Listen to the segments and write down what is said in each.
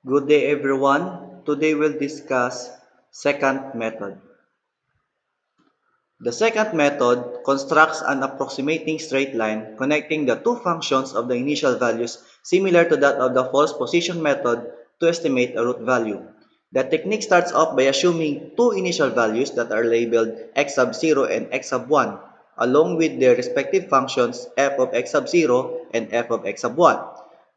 Good day everyone. Today we'll discuss secant method. The secant method constructs an approximating straight line connecting the two functions of the initial values similar to that of the false position method to estimate a root value. The technique starts off by assuming two initial values that are labeled x sub 0 and x sub 1 along with their respective functions f of x sub 0 and f of x sub 1.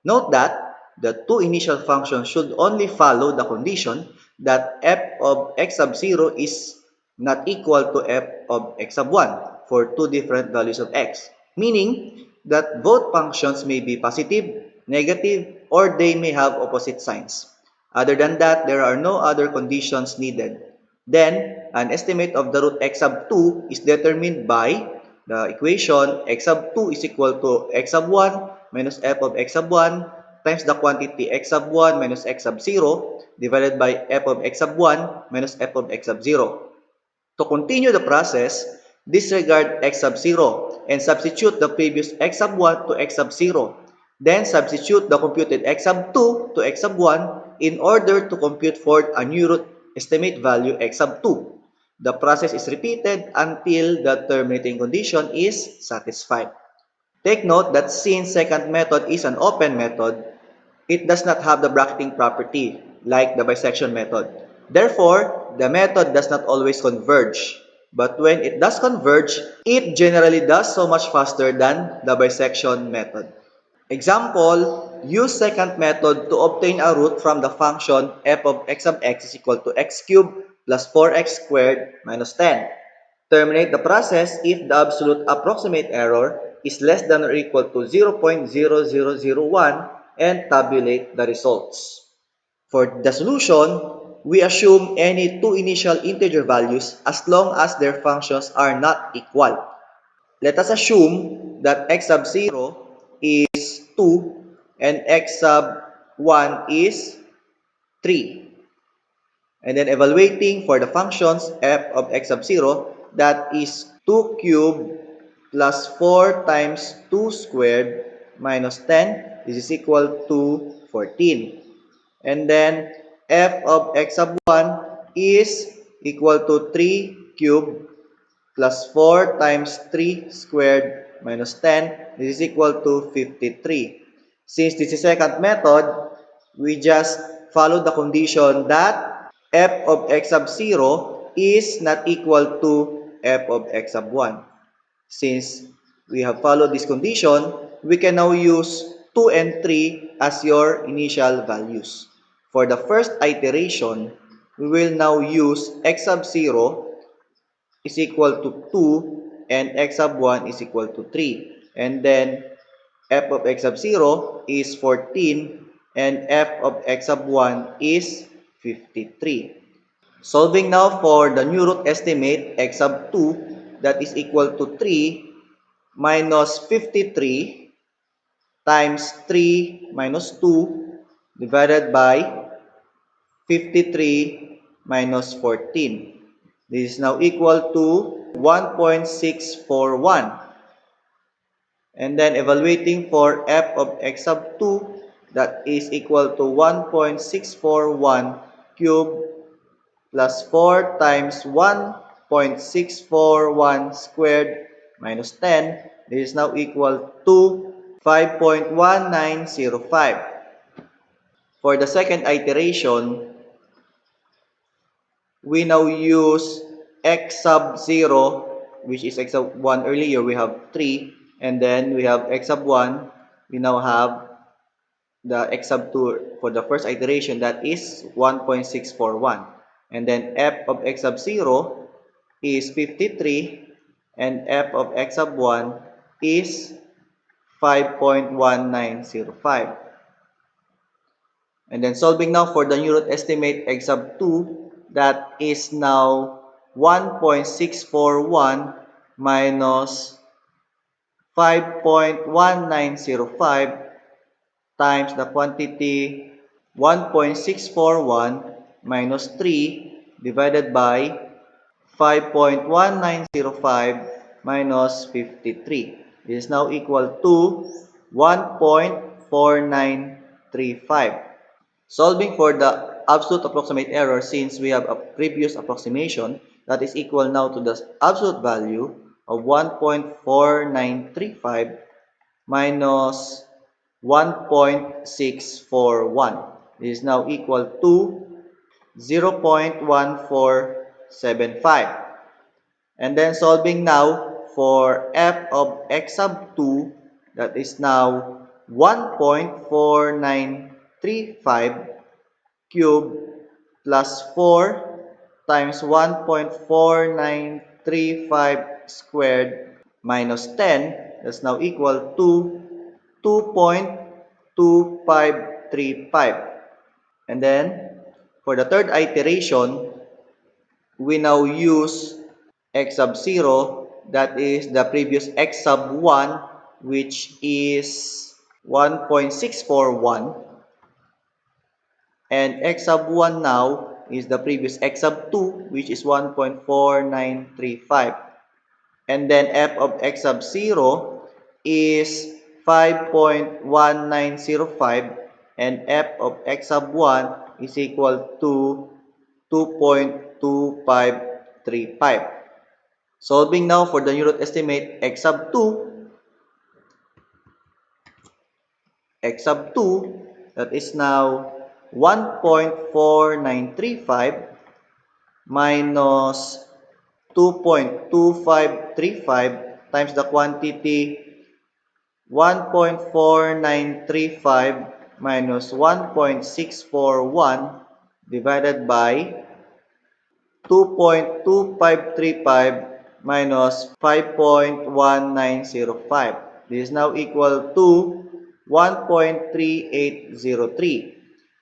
Note that the two initial functions should only follow the condition that f of x sub 0 is not equal to f of x sub 1 for two different values of x, meaning that both functions may be positive, negative, or they may have opposite signs. Other than that, there are no other conditions needed. Then, an estimate of the root x sub 2 is determined by the equation x sub 2 is equal to x sub 1 minus f of x sub 1 times the quantity x sub 1 minus x sub 0 divided by f of x sub 1 minus f of x sub 0. To continue the process, disregard x sub 0 and substitute the previous x sub 1 to x sub 0. Then substitute the computed x sub 2 to x sub 1 in order to compute for a new root estimate value x sub 2. The process is repeated until the terminating condition is satisfied. Take note that since secant method is an open method, it does not have the bracketing property like the bisection method. Therefore, the method does not always converge. But when it does converge, it generally does so much faster than the bisection method. Example, use secant method to obtain a root from the function f of x sub x is equal to x cubed plus 4x squared minus 10. Terminate the process if the absolute approximate error is less than or equal to 0.0001 and tabulate the results. For the solution, we assume any two initial integer values as long as their functions are not equal. Let us assume that x sub 0 is 2 and x sub 1 is 3. And then evaluating for the functions f of x sub 0, that is 2 cubed plus 4 times 2 squared minus 10. This is equal to 14. And then f of x sub 1 is equal to 3 cubed plus 4 times 3 squared minus 10. This is equal to 53. Since this is secant method, we just follow the condition that f of x sub 0 is not equal to f of x sub 1. Since we have followed this condition, we can now use 2 and 3 as your initial values. For the first iteration, we will now use x sub 0 is equal to 2 and x sub 1 is equal to 3. And then f of x sub 0 is 14 and f of x sub 1 is 53. Solving now for the new root estimate x sub 2, that is equal to 3 minus 53 times 3 minus 2 divided by 53 minus 14. This is now equal to 1.641. And then evaluating for f of x sub 2, that is equal to 1.641 cubed plus 4 times 1.641 squared minus 10. This is now equal to 5.1905. For the second iteration, we now use x sub 0, which is x sub 1 earlier, we have 3. And then we have x sub 1, we now have the x sub 2 for the first iteration, that is 1.641. And then f of x sub 0 is 53 and f of x sub 1 is 5.1905. And then solving now for the new root estimate x sub 2, that is now 1.641 minus 5.1905 times the quantity 1.641 minus 3 divided by 5.1905 minus 53. This is now equal to 1.4935. Solving for the absolute approximate error, since we have a previous approximation that is equal now to the absolute value of 1.4935 minus 1.641. This is now equal to 0.1475. And then solving now for f of x sub 2, that is now 1.4935 cube plus 4 times 1.4935 squared minus 10, that's now equal to 2.2535. And then for the third iteration, we now use x sub 0, that is the previous x sub 1, which is 1.641, and x sub 1 now is the previous x sub 2, which is 1.4935. And then f of x sub 0 is 5.1905, and f of x sub 1 is equal to 2.2535. Solving now for the new root estimate x sub 2, that is now 1.4935 minus 2.2535 times the quantity 1.4935 minus 1.641 divided by 2.2535 minus 5.1905. This is now equal to 1.3803.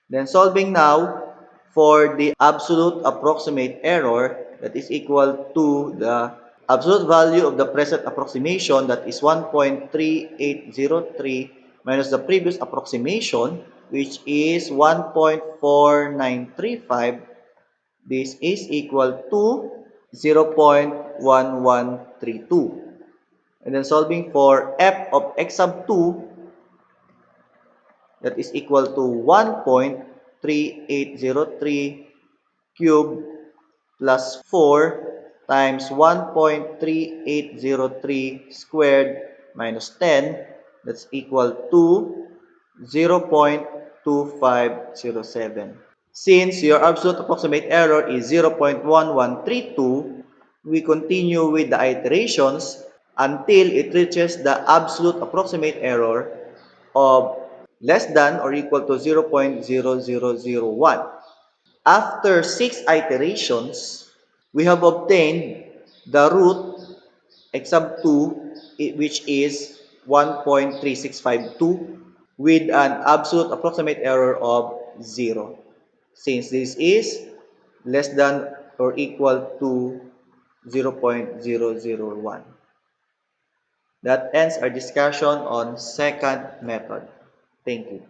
Then solving now for the absolute approximate error, that is equal to the absolute value of the present approximation, that is 1.3803 minus the previous approximation, which is 1.4935. This is equal to 0.1132. And then solving for f of x sub 2, that is equal to 1.3803 cube plus 4 times 1.3803 squared minus 10, that's equal to 0.2507. Since your absolute approximate error is 0.1132, we continue with the iterations until it reaches the absolute approximate error of less than or equal to 0.0001. After 6 iterations, we have obtained the root x sub 2, which is 1.3652 with an absolute approximate error of 0. Since this is less than or equal to 0.001. That ends our discussion on secant method. Thank you.